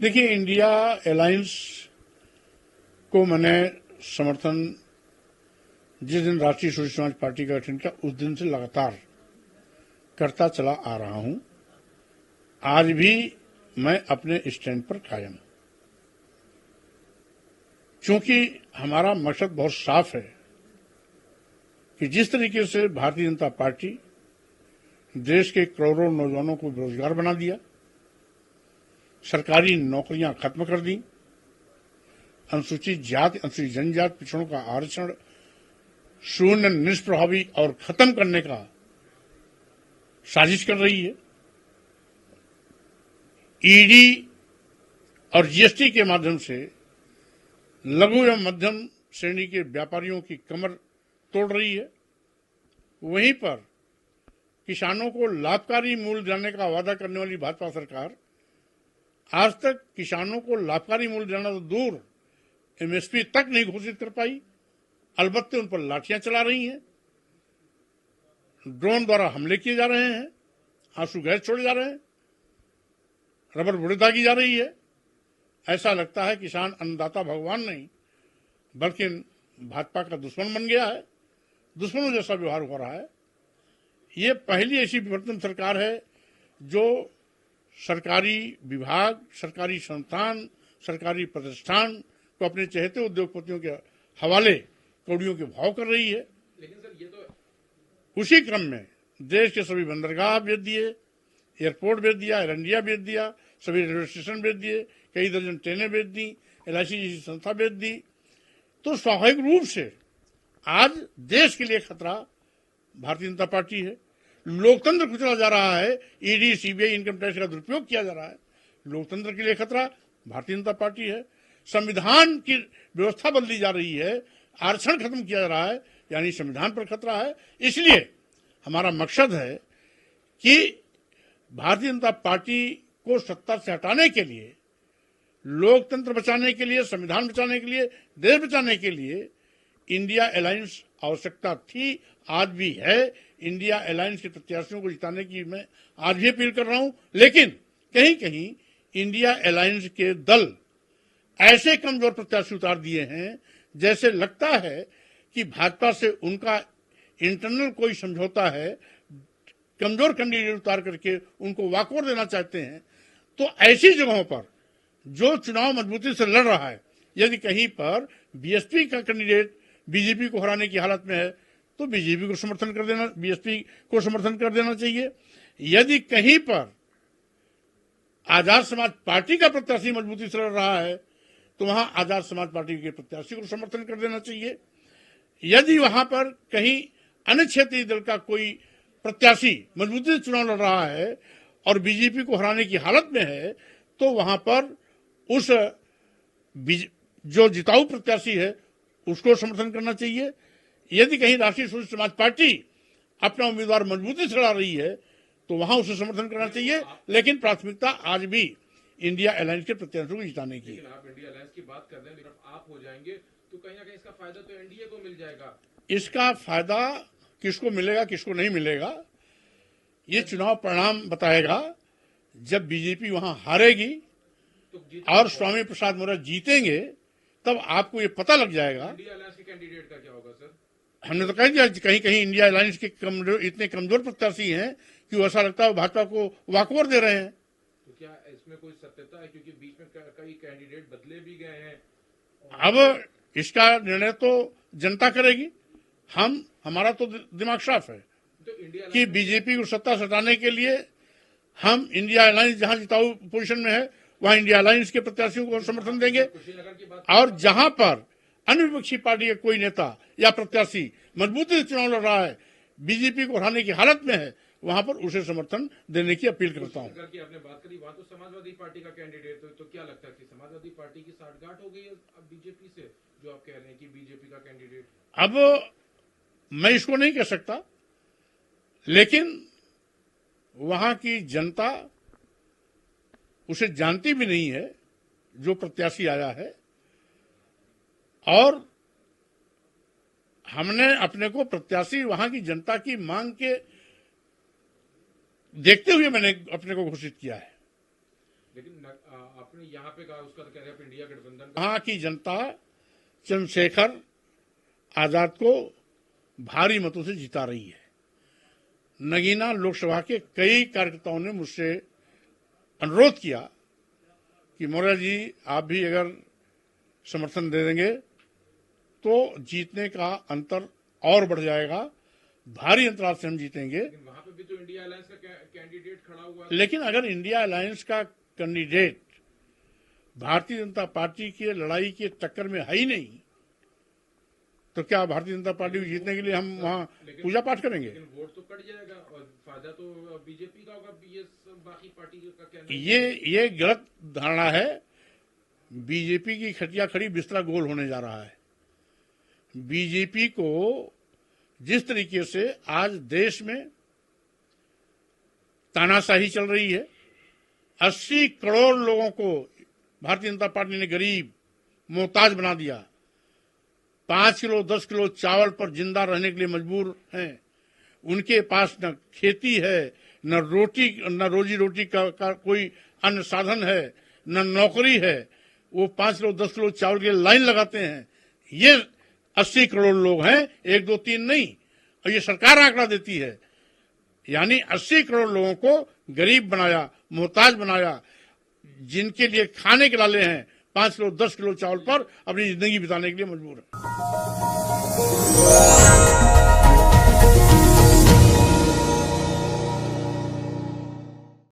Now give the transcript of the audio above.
देखिए, India alliance को मैंने समर्थन जिस दिन राष्ट्रीय सोशलिस्ट समाज पार्टी का गठन किया उस दिन से लगातार करता चला आ रहा हूं। आज भी मैं अपने स्टैंड पर कायम हूं, क्योंकि हमारा मकसद बहुत साफ है कि जिस तरीके से भारतीय जनता पार्टी देश के करोड़ों नौजवानों को बेरोजगार बना दिया, सरकारी नौकरियां खत्म कर दी, अनुसूचित जाति अनुसूचित जनजाति पिछड़ों का आरक्षण शून्य निष्प्रभावी और खत्म करने का साजिश कर रही है, ईडी और जीएसटी के माध्यम से लघु एवं मध्यम श्रेणी के व्यापारियों की कमर तोड़ रही है, वहीं पर किसानों को लाभकारी मूल्य दिलाने का वादा करने वाली भाजपा सरकार आज तक किसानों को लाभकारी मूल्य दिलाना तो दूर एमएसपी तक नहीं घोषित कर पाई। अलबत्ते उन पर लाठियां चला रही हैं, ड्रोन द्वारा हमले किए जा रहे हैं, आंसू गैस छोड़े जा रहे हैं, रबर बुलेट दागी जा रही है। ऐसा लगता है किसान अन्नदाता भगवान नहीं बल्कि भाजपा का दुश्मन बन गया है, दुश्मनों जैसा व्यवहार हो रहा है। ये पहली ऐसी विवर्तन सरकार है जो सरकारी विभाग, सरकारी संस्थान, सरकारी प्रतिष्ठान को अपने चहेते उद्योगपतियों के हवाले कौड़ियों के भाव कर रही है। लेकिन सर ये तो उसी क्रम में देश के सभी बंदरगाह बेच दिए, एयरपोर्ट बेच दिया, एयर इंडिया बेच दिया, सभी रेलवे स्टेशन बेच दिए, कई दर्जन ट्रेनें बेच दी, एलआईसी जैसी संस्था बेच दी। तो स्वाभाविक रूप से आज देश के लिए खतरा भारतीय जनता पार्टी है। लोकतंत्र कुचला जा रहा है, ईडी सीबीआई इनकम टैक्स का दुरुपयोग किया जा रहा है। लोकतंत्र के लिए खतरा भारतीय जनता पार्टी है। संविधान की व्यवस्था बदली जा रही है, आरक्षण खत्म किया जा रहा है, यानी संविधान पर खतरा है। इसलिए हमारा मकसद है कि भारतीय जनता पार्टी को सत्ता से हटाने के लिए, लोकतंत्र बचाने के लिए, संविधान बचाने के लिए, देश बचाने के लिए इंडिया अलायंस आवश्यकता थी, आज भी है। इंडिया अलायंस के प्रत्याशियों को जिताने की मैं आज भी अपील कर रहा हूं। लेकिन कहीं कहीं इंडिया अलायंस के दल ऐसे कमजोर प्रत्याशी उतार दिए हैं जैसे लगता है कि भाजपा से उनका इंटरनल कोई समझौता है, कमजोर कैंडिडेट उतार करके उनको वॉकओवर देना चाहते हैं। तो ऐसी जगहों पर जो चुनाव मजबूती से लड़ रहा है, यदि कहीं पर बीएसपी का कैंडिडेट बीजेपी को हराने की हालत में है तो बीजेपी को समर्थन कर देना, बीएसपी को समर्थन कर देना चाहिए। यदि कहीं पर आजाद समाज पार्टी का प्रत्याशी मजबूती से लड़ रहा है तो वहां आजाद समाज पार्टी के प्रत्याशी को समर्थन कर देना चाहिए। यदि वहां पर कहीं अन्य क्षेत्रीय दल का कोई प्रत्याशी मजबूती से चुनाव लड़ रहा है और बीजेपी को हराने की हालत में है तो वहां पर उस जो जिताऊ प्रत्याशी है उसको समर्थन करना चाहिए। यदि कहीं राष्ट्रीय सोशलिस्ट समाज पार्टी अपना उम्मीदवार मजबूती से लड़ा रही है तो वहां उसे समर्थन करना चाहिए। लेकिन प्राथमिकता आज भी इंडिया अलायंस के प्रत्याशियों को जिताने की। लेकिन आप इंडिया अलायंस की बात कर रहे हैं, लेकिन आप हो जाएंगे तो कहीं ना कहीं इसका फायदा तो एनडीए को मिल जाएगा। इसका फायदा किसको मिलेगा, किसको नहीं मिलेगा, ये चुनाव परिणाम बताएगा। जब बीजेपी वहां हारेगी और स्वामी प्रसाद मौर्य जीतेंगे तब आपको ये पता लग जाएगा। इंडिया अलायंस के कैंडिडेट का क्या होगा सर? हमने तो कह दिया कहीं कहीं इंडिया अलायंस के इतने कमजोर प्रत्याशी हैं कि ऐसा लगता है भाजपा को वॉकओवर दे रहे हैं। तो क्या इसमें कोई सत्यता है, क्योंकि बीच में कई कैंडिडेट बदले भी गए हैं? अब इसका निर्णय तो जनता करेगी। हमारा तो दिमाग साफ है तो इंडिया कि बीजेपी को सत्ता से हटाने के लिए हम इंडिया अलायंस जहां जिताऊ पोजीशन में है वहां इंडिया अलायंस के प्रत्याशियों को समर्थन देंगे। कुशीनगर की बात और जहां पर अन्य विपक्षी पार्टी का कोई नेता या प्रत्याशी मजबूती से चुनाव लड़ रहा है, बीजेपी को हराने की हालत में है, वहां पर उसे समर्थन देने की अपील करता हूं। कुशीनगर की आपने बात करी, वहां तो समाजवादी पार्टी का कैंडिडेट तो क्या लगता है कि समाजवादी पार्टी की साठगांठ हो गई है अब बीजेपी से, जो आप कह रहे हैं कि बीजेपी का कैंडिडेट? अब मैं इसको नहीं कह सकता, लेकिन वहां की जनता उसे जानती भी नहीं है जो प्रत्याशी आया है, और हमने अपने को प्रत्याशी वहां की जनता की मांग के देखते हुए मैंने अपने को घोषित किया है। लेकिन आपको आपने यहाँ पे कहा, उसका तो कह रहे हैं आप इंडिया गठबंधन वहां की जनता चंद्रशेखर आजाद को भारी मतों से जिता रही है। नगीना लोकसभा के कई कार्यकर्ताओं ने मुझसे अनुरोध किया कि मौर्य जी आप भी अगर समर्थन दे देंगे तो जीतने का अंतर और बढ़ जाएगा, भारी अंतराल से हम जीतेंगे। लेकिन वहां पे भी तो इंडिया अलायंस का कैंडिडेट खड़ा हुआ है। लेकिन अगर इंडिया अलायंस का कैंडिडेट भारतीय जनता पार्टी की लड़ाई के टक्कर में है ही नहीं, तो क्या भारतीय जनता पार्टी को जीतने के लिए हम वहां पूजा पाठ करेंगे? लेकिन वोट तो कट जाएगा और फायदा तो बीजेपी का होगा। ये सब बाकी पार्टी का कहना है। ये गलत धारणा है। बीजेपी की खटिया खड़ी बिस्तरा गोल होने जा रहा है। बीजेपी को जिस तरीके से आज देश में तानाशाही चल रही है, 80 करोड़ लोगों को भारतीय जनता पार्टी ने गरीब मोहताज बना दिया, 5 किलो 10 किलो चावल पर जिंदा रहने के लिए मजबूर हैं। उनके पास न खेती है, न रोजी रोटी का कोई अन्य साधन है, न नौकरी है। वो 5 किलो 10 किलो चावल के लिए लाइन लगाते हैं। ये 80 करोड़ लोग हैं, 1 2 3 नहीं। और ये सरकार आंकड़ा देती है, यानी 80 करोड़ लोगों को गरीब बनाया, मोहताज बनाया, जिनके लिए खाने के लाले हैं 5 किलो 10 किलो चावल पर अपनी जिंदगी बिताने के लिए मजबूर है।